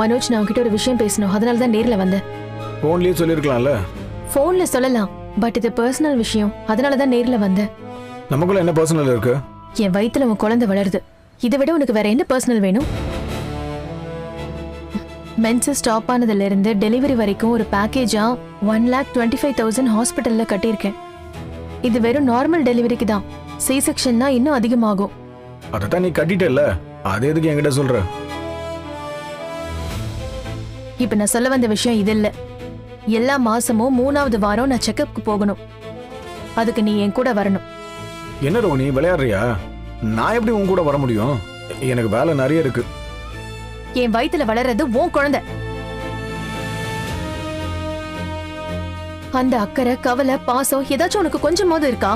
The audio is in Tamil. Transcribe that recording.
மனோஜ், நான் உன்கிட்ட ஒரு விஷயம் பேசணும், அதனால தான் நேர்ல வந்தேன். போன்லயே சொல்லிருக்கலாம்ல. போன்ல சொல்லலாம், பட் இது பர்சனல் விஷயம், அதனால தான் நேர்ல வந்தேன். நமக்குள்ள என்ன பர்சனல் இருக்கு? என் வயித்துல உன் குழந்தை வளருது. இதை விட உனக்கு வேற என்ன பர்சனல் வேணும்? மென்சஸ் ஸ்டாப் ஆனதுல இருந்து டெலிவரி வரைக்கும் ஒரு பேக்கேஜா 1,25,000 ஹாஸ்பிட்டல்ல கட்டியிருக்கேன். இது வெறும் நார்மல் டெலிவரிக்கு தான். சி செக்ஷன்னா இன்னும் அதிகமாகும். அதான் நீ கட்டிட்டல்ல, அது எதுக்கு என்கிட்ட சொல்ற? இப்ப நான் சொல்ல வந்த விஷயம் இது இல்ல. எல்லா மாசமும் 3வது வாரம் நான் செக்கப்க்கு போகணும். அதுக்கு நீ என் கூட வரணும். என்ன ரோனி, விளையாடுறியா? நான் எப்படி உன் கூட வர முடியும்? எனக்கு வேலை நிறைய இருக்கு. என் வயித்துல வளர்றது உன் குழந்தை. அந்த அக்கறை, கவலை, பாசம் ஏதாச்சும் உனக்கு கொஞ்சமாவது இருக்கா?